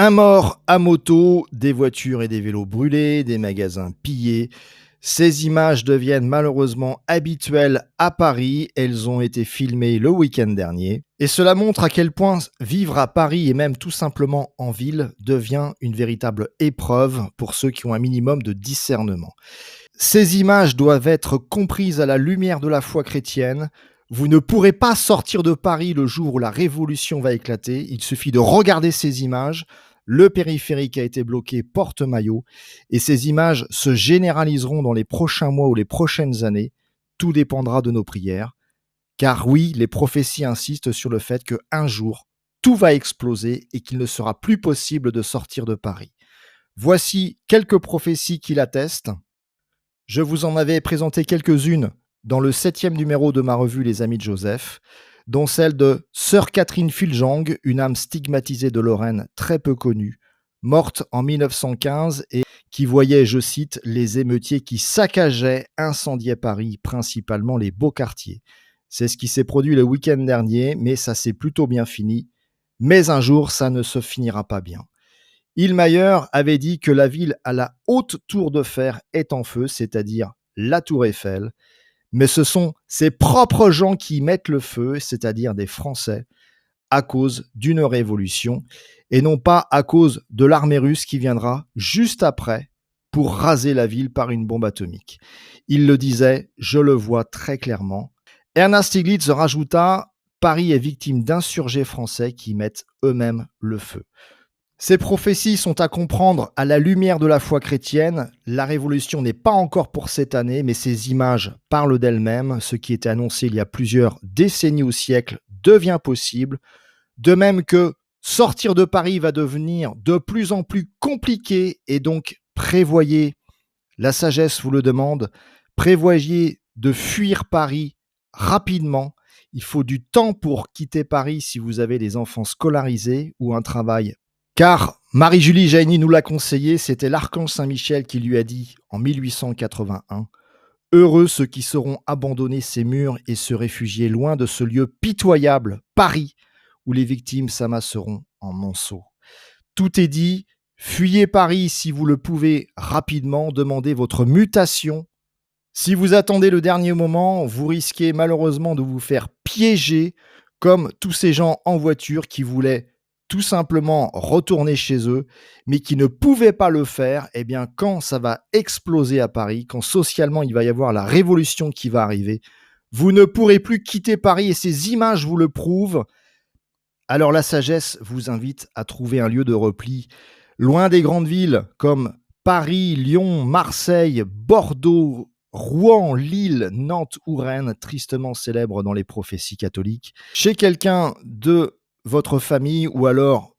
Un mort à moto, des voitures et des vélos brûlés, des magasins pillés. Ces images deviennent malheureusement habituelles à Paris. Elles ont été filmées le week-end dernier. Et cela montre à quel point vivre à Paris et même tout simplement en ville devient une véritable épreuve pour ceux qui ont un minimum de discernement. Ces images doivent être comprises à la lumière de la foi chrétienne. Vous ne pourrez pas sortir de Paris le jour où la révolution va éclater. Il suffit de regarder ces images. Le périphérique a été bloqué porte-maillot et ces images se généraliseront dans les prochains mois ou les prochaines années. Tout dépendra de nos prières. Car oui, les prophéties insistent sur le fait qu'un jour, tout va exploser et qu'il ne sera plus possible de sortir de Paris. Voici quelques prophéties qui l'attestent. Je vous en avais présenté quelques-unes dans le 7e numéro de ma revue Les Amis de Joseph, dont celle de Sœur Catherine Fulgang, une âme stigmatisée de Lorraine très peu connue, morte en 1915 et qui voyait, je cite, les émeutiers qui saccageaient, incendiaient Paris, principalement les beaux quartiers. C'est ce qui s'est produit le week-end dernier, mais ça s'est plutôt bien fini. Mais un jour, ça ne se finira pas bien. Illmayer avait dit que la ville à la haute tour de fer est en feu, c'est-à-dire la tour Eiffel. Mais ce sont ses propres gens qui y mettent le feu, c'est-à-dire des Français, à cause d'une révolution, et non pas à cause de l'armée russe qui viendra juste après pour raser la ville par une bombe atomique. Il le disait, je le vois très clairement. Ernst Stiglitz rajouta « Paris est victime d'insurgés français qui mettent eux-mêmes le feu ». Ces prophéties sont à comprendre à la lumière de la foi chrétienne. La révolution n'est pas encore pour cette année, mais ces images parlent d'elles-mêmes. Ce qui était annoncé il y a plusieurs décennies ou siècles devient possible. De même que sortir de Paris va devenir de plus en plus compliqué et donc prévoyez, la sagesse vous le demande, prévoyez de fuir Paris rapidement. Il faut du temps pour quitter Paris si vous avez des enfants scolarisés ou un travail. Car Marie-Julie Jaïni nous l'a conseillé, c'était l'archange Saint-Michel qui lui a dit en 1881 « Heureux ceux qui sauront abandonner ces murs et se réfugier loin de ce lieu pitoyable, Paris, où les victimes s'amasseront en monceaux. » Tout est dit, fuyez Paris si vous le pouvez rapidement, demandez votre mutation. Si vous attendez le dernier moment, vous risquez malheureusement de vous faire piéger comme tous ces gens en voiture qui voulaient tout simplement retourner chez eux, mais qui ne pouvaient pas le faire. Eh bien, quand ça va exploser à Paris, quand socialement il va y avoir la révolution qui va arriver, vous ne pourrez plus quitter Paris et ces images vous le prouvent. Alors la sagesse vous invite à trouver un lieu de repli, loin des grandes villes comme Paris, Lyon, Marseille, Bordeaux, Rouen, Lille, Nantes ou Rennes, tristement célèbres dans les prophéties catholiques, chez quelqu'un de votre famille ou alors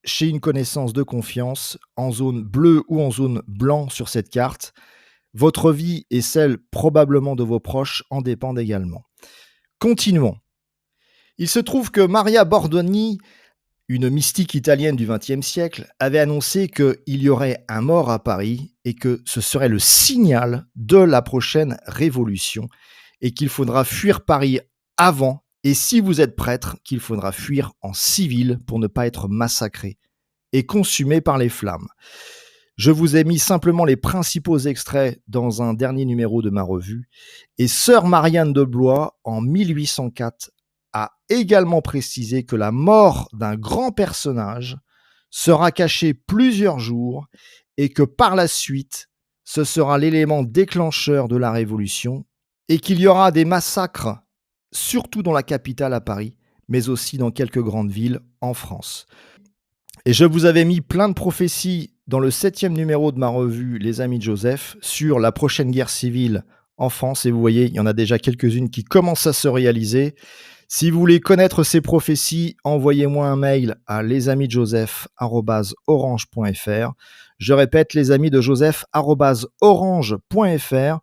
chez une connaissance de confiance, en zone bleue ou en zone blanc sur cette carte. Votre vie et celle probablement de vos proches en dépendent également. Continuons. Il se trouve que Maria Bordoni, une mystique italienne du XXe siècle, avait annoncé qu'il y aurait un mort à Paris et que ce serait le signal de la prochaine révolution et qu'il faudra fuir Paris avant. Et si vous êtes prêtre, qu'il faudra fuir en civil pour ne pas être massacré et consumé par les flammes. Je vous ai mis simplement les principaux extraits dans un dernier numéro de ma revue. Et sœur Marianne de Blois, en 1804, a également précisé que la mort d'un grand personnage sera cachée plusieurs jours et que par la suite, ce sera l'élément déclencheur de la révolution et qu'il y aura des massacres surtout dans la capitale à Paris, mais aussi dans quelques grandes villes en France. Et je vous avais mis plein de prophéties dans le 7e numéro de ma revue Les Amis de Joseph sur la prochaine guerre civile en France. Et vous voyez, il y en a déjà quelques-unes qui commencent à se réaliser. Si vous voulez connaître ces prophéties, envoyez-moi un mail à lesamidejoseph@orange.fr. Je répète, lesamidejoseph@orange.fr.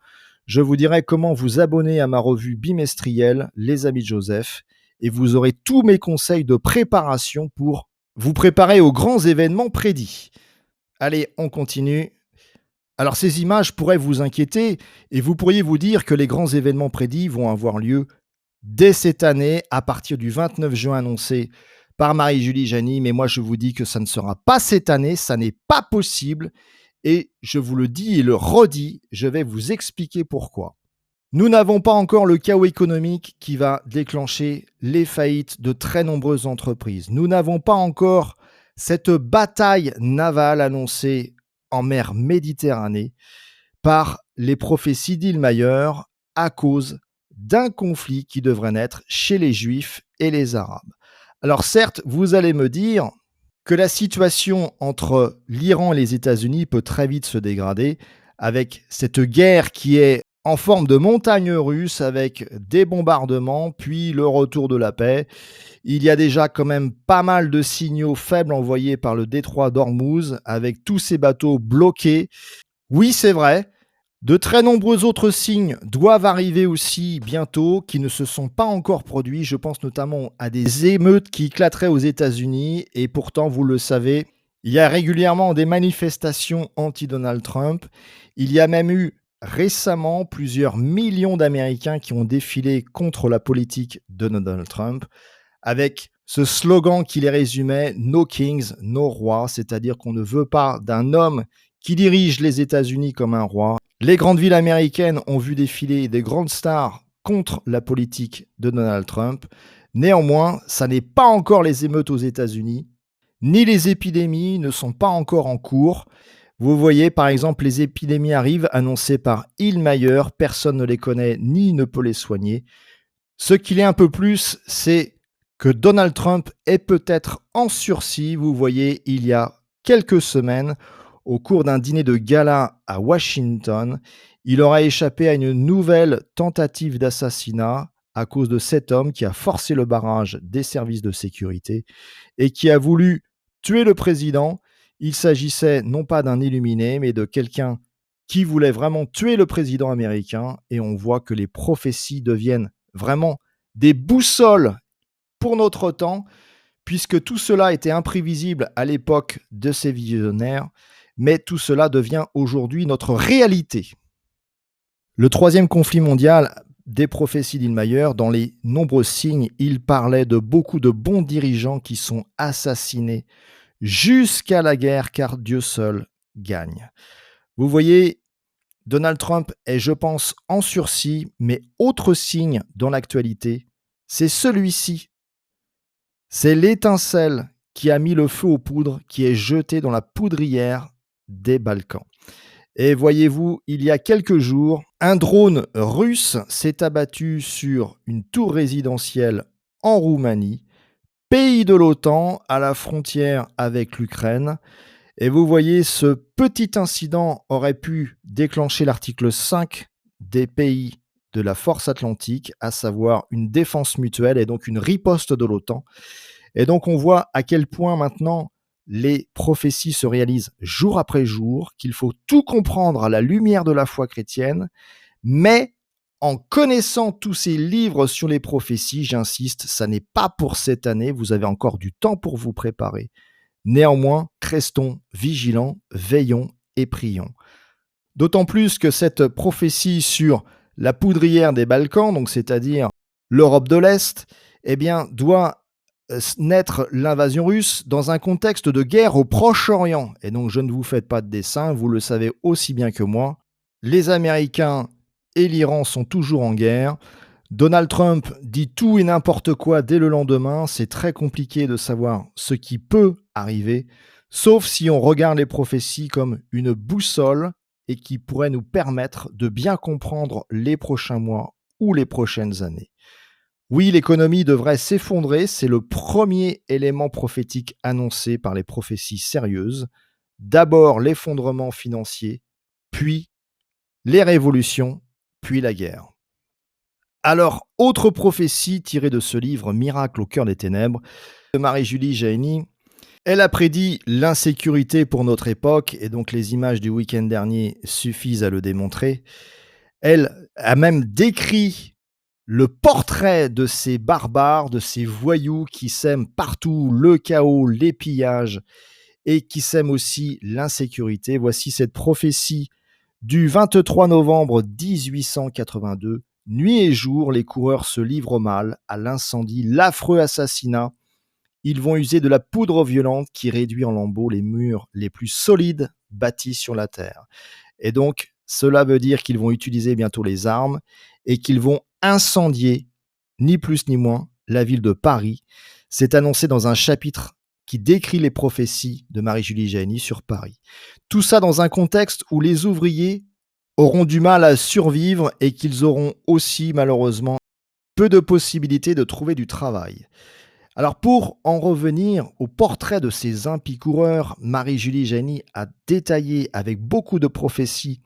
Je vous dirai comment vous abonner à ma revue bimestrielle, Les Amis de Joseph, et vous aurez tous mes conseils de préparation pour vous préparer aux grands événements prédits. Allez, on continue. Alors ces images pourraient vous inquiéter, et vous pourriez vous dire que les grands événements prédits vont avoir lieu dès cette année, à partir du 29 juin annoncé par Marie-Julie Jany, mais moi je vous dis que ça ne sera pas cette année, ça n'est pas possible et je vous le dis et le redis, je vais vous expliquer pourquoi. Nous n'avons pas encore le chaos économique qui va déclencher les faillites de très nombreuses entreprises. Nous n'avons pas encore cette bataille navale annoncée en mer Méditerranée par les prophéties d'Illmayer à cause d'un conflit qui devrait naître chez les Juifs et les Arabes. Alors certes, vous allez me dire que la situation entre l'Iran et les États-Unis peut très vite se dégrader avec cette guerre qui est en forme de montagne russe avec des bombardements, puis le retour de la paix. Il y a déjà quand même pas mal de signaux faibles envoyés par le détroit d'Ormuz avec tous ces bateaux bloqués. Oui, c'est vrai. De très nombreux autres signes doivent arriver aussi bientôt, qui ne se sont pas encore produits. Je pense notamment à des émeutes qui éclateraient aux États-Unis. Et pourtant, vous le savez, il y a régulièrement des manifestations anti-Donald Trump. Il y a même eu récemment plusieurs millions d'Américains qui ont défilé contre la politique de Donald Trump, avec ce slogan qui les résumait « No Kings, no rois », c'est-à-dire qu'on ne veut pas d'un homme qui dirige les États-Unis comme un roi. Les grandes villes américaines ont vu défiler des grandes stars contre la politique de Donald Trump. Néanmoins, ça n'est pas encore les émeutes aux États-Unis, ni les épidémies ne sont pas encore en cours. Vous voyez, par exemple, les épidémies arrivent annoncées par Illmayer, personne ne les connaît ni ne peut les soigner. Ce qu'il est un peu plus, c'est que Donald Trump est peut-être en sursis. Vous voyez, il y a quelques semaines, au cours d'un dîner de gala à Washington, il aura échappé à une nouvelle tentative d'assassinat à cause de cet homme qui a forcé le barrage des services de sécurité et qui a voulu tuer le président. Il s'agissait non pas d'un illuminé, mais de quelqu'un qui voulait vraiment tuer le président américain. Et on voit que les prophéties deviennent vraiment des boussoles pour notre temps, puisque tout cela était imprévisible à l'époque de ces visionnaires, mais tout cela devient aujourd'hui notre réalité. Le troisième conflit mondial, des prophéties d'Illmayer, dans les nombreux signes, il parlait de beaucoup de bons dirigeants qui sont assassinés jusqu'à la guerre, car Dieu seul gagne. Vous voyez, Donald Trump est, je pense, en sursis, mais autre signe dans l'actualité, c'est celui-ci. C'est l'étincelle qui a mis le feu aux poudres, qui est jetée dans la poudrière des Balkans. Et voyez-vous, il y a quelques jours, un drone russe s'est abattu sur une tour résidentielle en Roumanie, pays de l'OTAN, à la frontière avec l'Ukraine. Et vous voyez, ce petit incident aurait pu déclencher l'article 5 des pays de la force atlantique, à savoir une défense mutuelle et donc une riposte de l'OTAN. Et donc on voit à quel point maintenant les prophéties se réalisent jour après jour, qu'il faut tout comprendre à la lumière de la foi chrétienne, mais en connaissant tous ces livres sur les prophéties, j'insiste, ça n'est pas pour cette année, vous avez encore du temps pour vous préparer. Néanmoins, restons vigilants, veillons et prions. D'autant plus que cette prophétie sur la poudrière des Balkans, donc c'est-à-dire l'Europe de l'Est, eh bien, doit naître l'invasion russe dans un contexte de guerre au Proche-Orient. Et donc, je ne vous fais pas de dessin, vous le savez aussi bien que moi. Les Américains et l'Iran sont toujours en guerre. Donald Trump dit tout et n'importe quoi dès le lendemain. C'est très compliqué de savoir ce qui peut arriver, sauf si on regarde les prophéties comme une boussole et qui pourrait nous permettre de bien comprendre les prochains mois ou les prochaines années. Oui, l'économie devrait s'effondrer, c'est le premier élément prophétique annoncé par les prophéties sérieuses. D'abord l'effondrement financier, puis les révolutions, puis la guerre. Alors, autre prophétie tirée de ce livre, Miracle au cœur des ténèbres, de Marie-Julie Jany. Elle a prédit l'insécurité pour notre époque, et donc les images du week-end dernier suffisent à le démontrer. Elle a même décrit le portrait de ces barbares, de ces voyous qui sèment partout le chaos, les pillages et qui sèment aussi l'insécurité. Voici cette prophétie du 23 novembre 1882. Nuit et jour, les coureurs se livrent au mal, à l'incendie, l'affreux assassinat Ils vont user de la poudre violente qui réduit en lambeaux les murs les plus solides bâtis sur la terre. Et donc, cela veut dire qu'ils vont utiliser bientôt les armes et qu'ils vont incendier, ni plus ni moins, la ville de Paris. C'est annoncé dans un chapitre qui décrit les prophéties de Marie-Julie Jahenny sur Paris. Tout ça dans un contexte où les ouvriers auront du mal à survivre et qu'ils auront aussi malheureusement peu de possibilités de trouver du travail. Alors pour en revenir au portrait de ces impies coureurs, Marie-Julie Jahenny a détaillé avec beaucoup de prophéties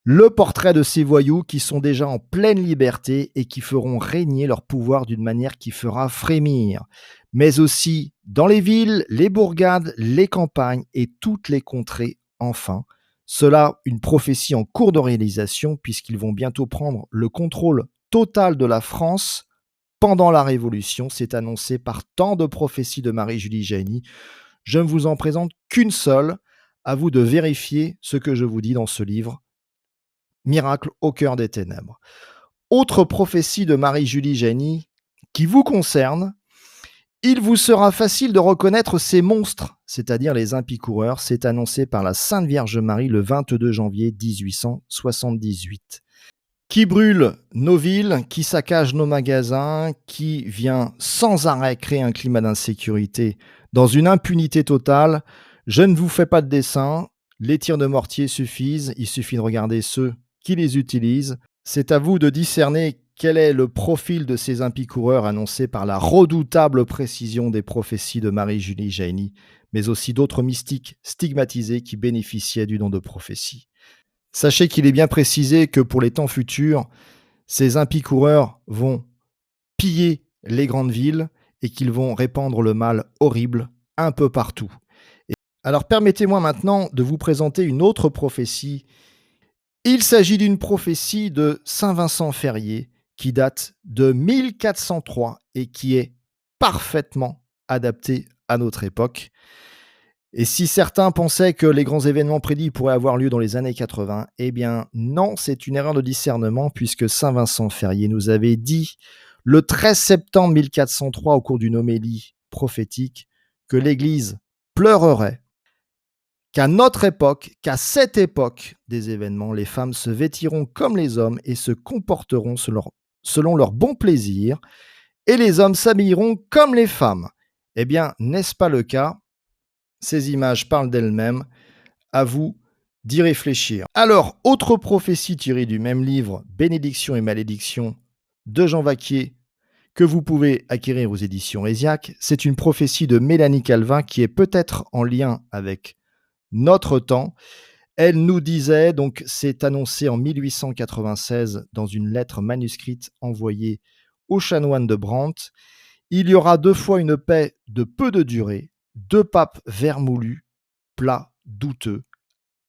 le portrait de ces voyous qui sont déjà en pleine liberté et qui feront régner leur pouvoir d'une manière qui fera frémir, mais aussi dans les villes, les bourgades, les campagnes et toutes les contrées enfin. Cela, une prophétie en cours de réalisation puisqu'ils vont bientôt prendre le contrôle total de la France pendant la Révolution. C'est annoncé par tant de prophéties de Marie-Julie Jahenny. Je ne vous en présente qu'une seule. À vous de vérifier ce que je vous dis dans ce livre. Miracle au cœur des ténèbres. Autre prophétie de Marie-Julie Jahenny qui vous concerne. Il vous sera facile de reconnaître ces monstres, c'est-à-dire les impies coureurs. C'est annoncé par la Sainte Vierge Marie le 22 janvier 1878. Qui brûle nos villes, qui saccage nos magasins, qui vient sans arrêt créer un climat d'insécurité dans une impunité totale. Je ne vous fais pas de dessin, les tirs de mortier suffisent, il suffit de regarder ceux qui les utilisent. C'est à vous de discerner quel est le profil de ces impies coureurs annoncés par la redoutable précision des prophéties de Marie-Julie Jahenny, mais aussi d'autres mystiques stigmatisés qui bénéficiaient du don de prophétie. Sachez qu'il est bien précisé que pour les temps futurs, ces impies coureurs vont piller les grandes villes et qu'ils vont répandre le mal horrible un peu partout. Alors permettez-moi maintenant de vous présenter une autre prophétie. Il s'agit d'une prophétie de Saint Vincent Ferrier qui date de 1403 et qui est parfaitement adaptée à notre époque. Et si certains pensaient que les grands événements prédits pourraient avoir lieu dans les années 80, eh bien non, c'est une erreur de discernement puisque Saint Vincent Ferrier nous avait dit le 13 septembre 1403 au cours d'une homélie prophétique que l'Église pleurerait, qu'à notre époque, qu'à cette époque des événements, les femmes se vêtiront comme les hommes et se comporteront selon leur bon plaisir, et les hommes s'habilleront comme les femmes. Eh bien, n'est-ce pas le cas ? Ces images parlent d'elles-mêmes. À vous d'y réfléchir. Alors, autre prophétie tirée du même livre, Bénédiction et malédiction, de Jean Vaquier, que vous pouvez acquérir aux éditions Hésiac. C'est une prophétie de Mélanie Calvin qui est peut-être en lien avec notre temps. Elle nous disait, donc c'est annoncé en 1896 dans une lettre manuscrite envoyée aux chanoines de Brandt, il y aura 2 fois une paix de peu de durée, 2 papes vermoulus, plats, douteux,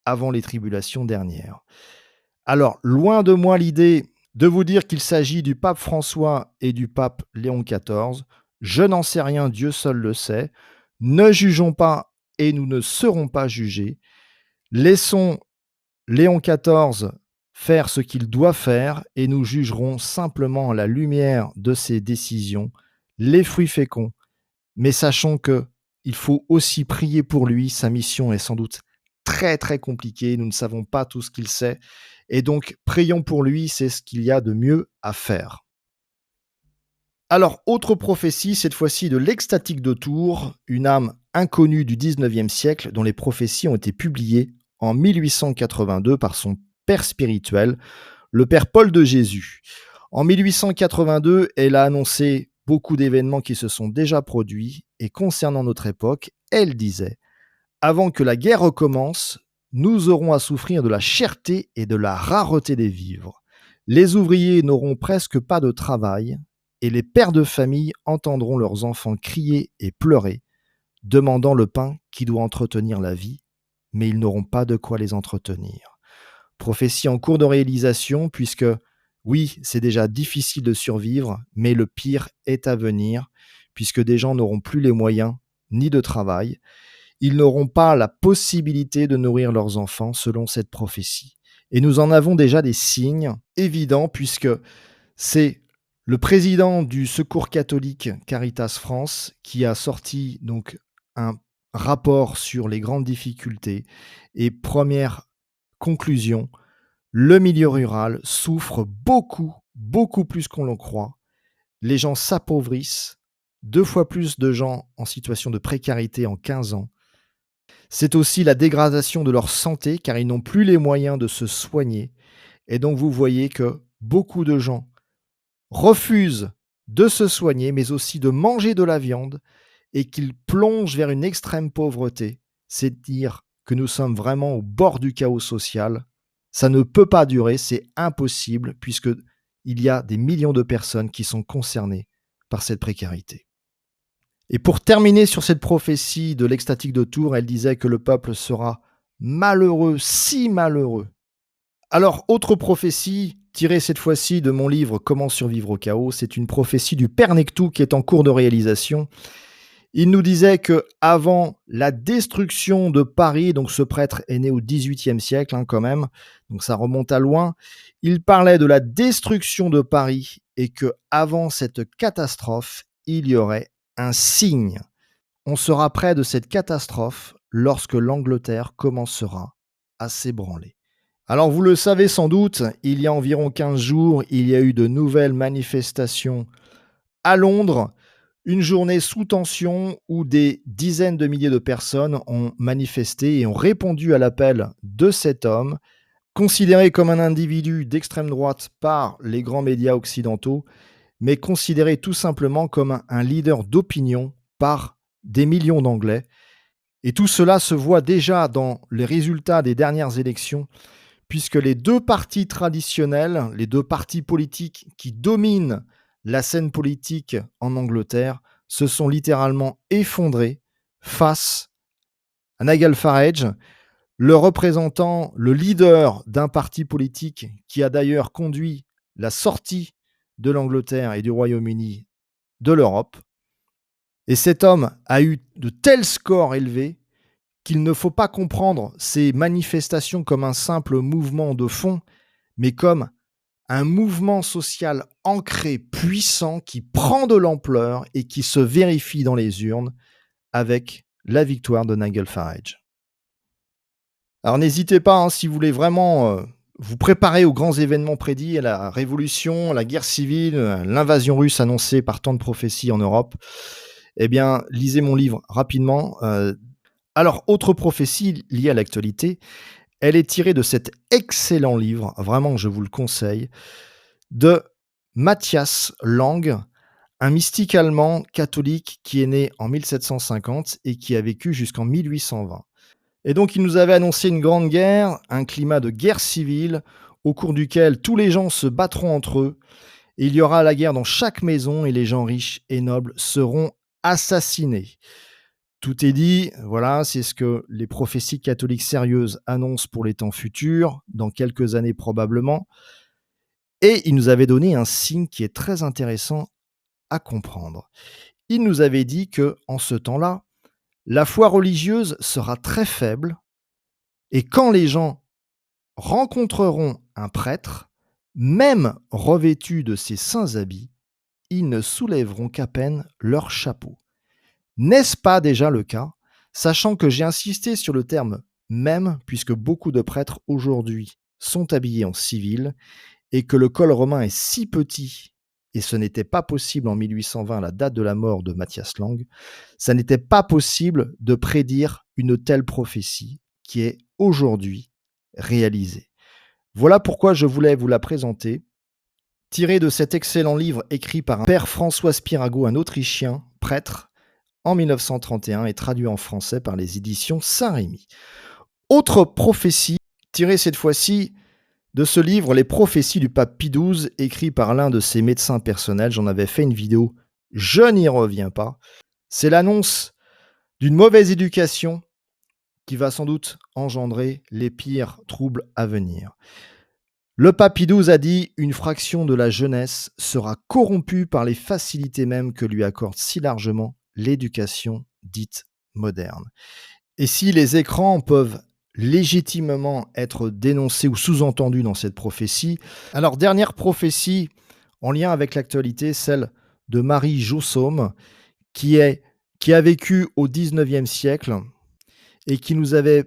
avant les tribulations dernières. Alors, loin de moi l'idée de vous dire qu'il s'agit du pape François et du pape Léon XIV. Je n'en sais rien, Dieu seul le sait. Ne jugeons pas et nous ne serons pas jugés. Laissons Léon XIV faire ce qu'il doit faire et nous jugerons simplement à la lumière de ses décisions les fruits féconds. Mais sachons que il faut aussi prier pour lui. Sa mission est sans doute très très compliquée. Nous ne savons pas tout ce qu'il sait. Et donc, prions pour lui, c'est ce qu'il y a de mieux à faire. Alors, autre prophétie, cette fois-ci de l'extatique de Tours, une âme inconnue du 19e siècle dont les prophéties ont été publiées en 1882 par son père spirituel, le père Paul de Jésus. En 1882, elle a annoncé beaucoup d'événements qui se sont déjà produits et concernant notre époque, elle disait « Avant que la guerre recommence, nous aurons à souffrir de la cherté et de la rareté des vivres. Les ouvriers n'auront presque pas de travail et les pères de famille entendront leurs enfants crier et pleurer, demandant le pain qui doit entretenir la vie, mais ils n'auront pas de quoi les entretenir. » Prophétie en cours de réalisation puisque oui, c'est déjà difficile de survivre, mais le pire est à venir, puisque des gens n'auront plus les moyens ni de travail. Ils n'auront pas la possibilité de nourrir leurs enfants selon cette prophétie. Et nous en avons déjà des signes évidents, puisque c'est Le président du Secours catholique Caritas France, qui a sorti donc un rapport sur les grandes difficultés et première conclusion, le milieu rural souffre beaucoup, beaucoup plus qu'on le croit. Les gens s'appauvrissent, 2 fois plus de gens en situation de précarité en 15 ans. C'est aussi la dégradation de leur santé car ils n'ont plus les moyens de se soigner et donc vous voyez que beaucoup de gens refusent de se soigner, mais aussi de manger de la viande et qu'ils plongent vers une extrême pauvreté. C'est dire que nous sommes vraiment au bord du chaos social. Ça ne peut pas durer, c'est impossible puisque il y a des millions de personnes qui sont concernées par cette précarité. Et pour terminer sur cette prophétie de l'extatique de Tours, elle disait que le peuple sera malheureux, si malheureux. Alors, autre prophétie, tirée cette fois-ci de mon livre Comment survivre au chaos, c'est une prophétie du Père Nectou qui est en cours de réalisation. Il nous disait que avant la destruction de Paris, donc ce prêtre est né au XVIIIe siècle quand même, donc ça remonte à loin, il parlait de la destruction de Paris et que avant cette catastrophe, il y aurait un signe. On sera près de cette catastrophe lorsque l'Angleterre commencera à s'ébranler. Alors vous le savez sans doute, il y a environ 15 jours, il y a eu de nouvelles manifestations à Londres, une journée sous tension où des dizaines de milliers de personnes ont manifesté et ont répondu à l'appel de cet homme, considéré comme un individu d'extrême droite par les grands médias occidentaux, mais considéré tout simplement comme un leader d'opinion par des millions d'Anglais. Et tout cela se voit déjà dans les résultats des dernières élections, puisque les 2 partis traditionnels, les 2 partis politiques qui dominent la scène politique en Angleterre, se sont littéralement effondrés face à Nigel Farage, le représentant, le leader d'un parti politique qui a d'ailleurs conduit la sortie de l'Angleterre et du Royaume-Uni de l'Europe. Et cet homme a eu de tels scores élevés qu'il ne faut pas comprendre ces manifestations comme un simple mouvement de fond, mais comme un mouvement social ancré, puissant, qui prend de l'ampleur et qui se vérifie dans les urnes avec la victoire de Nigel Farage. Alors n'hésitez pas, si vous voulez vraiment vous préparer aux grands événements prédits, à la révolution, la guerre civile, l'invasion russe annoncée par tant de prophéties en Europe, eh bien, lisez mon livre rapidement. Alors, autre prophétie liée à l'actualité, elle est tirée de cet excellent livre, vraiment je vous le conseille, de Matthias Lang, un mystique allemand catholique qui est né en 1750 et qui a vécu jusqu'en 1820. Et donc il nous avait annoncé une grande guerre, un climat de guerre civile, au cours duquel tous les gens se battront entre eux, et il y aura la guerre dans chaque maison et les gens riches et nobles seront assassinés. Tout est dit, voilà, c'est ce que les prophéties catholiques sérieuses annoncent pour les temps futurs, dans quelques années probablement. Et il nous avait donné un signe qui est très intéressant à comprendre. Il nous avait dit que, en ce temps-là, la foi religieuse sera très faible, et quand les gens rencontreront un prêtre, même revêtu de ses saints habits, ils ne soulèveront qu'à peine leur chapeau. N'est-ce pas déjà le cas, sachant que j'ai insisté sur le terme même, puisque beaucoup de prêtres aujourd'hui sont habillés en civil, et que le col romain est si petit, et ce n'était pas possible en 1820, la date de la mort de Matthias Lang, ça n'était pas possible de prédire une telle prophétie qui est aujourd'hui réalisée. Voilà pourquoi je voulais vous la présenter, tirée de cet excellent livre écrit par un père François Spirago, un Autrichien, prêtre, en 1931 et traduit en français par les éditions Saint-Rémy. Autre prophétie, tirée cette fois-ci de ce livre, Les prophéties du pape Pie XII, écrit par l'un de ses médecins personnels. J'en avais fait une vidéo, je n'y reviens pas. C'est l'annonce d'une mauvaise éducation qui va sans doute engendrer les pires troubles à venir. Le pape Pie XII a dit « Une fraction de la jeunesse sera corrompue par les facilités mêmes que lui accorde si largement l'éducation dite moderne. » Et si les écrans peuvent légitimement être dénoncés ou sous-entendus dans cette prophétie, alors dernière prophétie, en lien avec l'actualité, celle de Marie Jossaume, qui, est, qui a vécu au 19e siècle et qui nous avait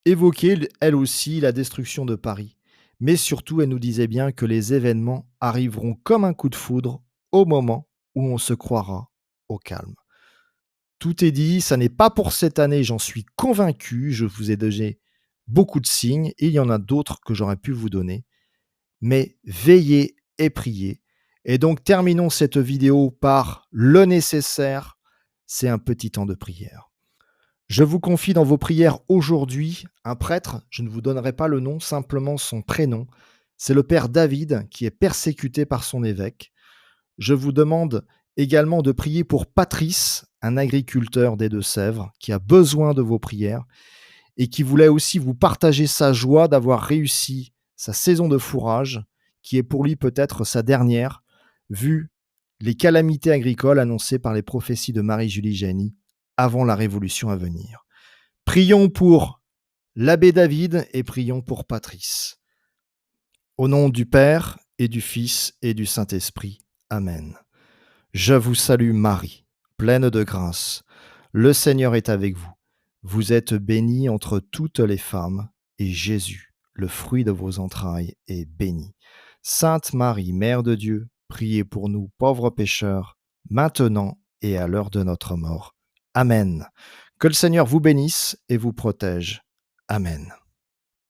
évoqué, elle aussi, la destruction de Paris. Mais surtout, elle nous disait bien que les événements arriveront comme un coup de foudre au moment où on se croira au calme. Tout est dit, ça n'est pas pour cette année, j'en suis convaincu. Je vous ai donné beaucoup de signes, et il y en a d'autres que j'aurais pu vous donner. Mais veillez et priez. Et donc terminons cette vidéo par le nécessaire, c'est un petit temps de prière. Je vous confie dans vos prières aujourd'hui un prêtre, je ne vous donnerai pas le nom, simplement son prénom. C'est le père David qui est persécuté par son évêque. Je vous demande également de prier pour Patrice, un agriculteur des Deux-Sèvres, qui a besoin de vos prières et qui voulait aussi vous partager sa joie d'avoir réussi sa saison de fourrage, qui est pour lui peut-être sa dernière, vu les calamités agricoles annoncées par les prophéties de Marie-Julie Jahenny avant la révolution à venir. Prions pour l'abbé David et prions pour Patrice. Au nom du Père et du Fils et du Saint-Esprit. Amen. Je vous salue Marie, pleine de grâce. Le Seigneur est avec vous. Vous êtes bénie entre toutes les femmes, et Jésus, le fruit de vos entrailles, est béni. Sainte Marie, Mère de Dieu, priez pour nous pauvres pécheurs, maintenant et à l'heure de notre mort. Amen. Que le Seigneur vous bénisse et vous protège. Amen.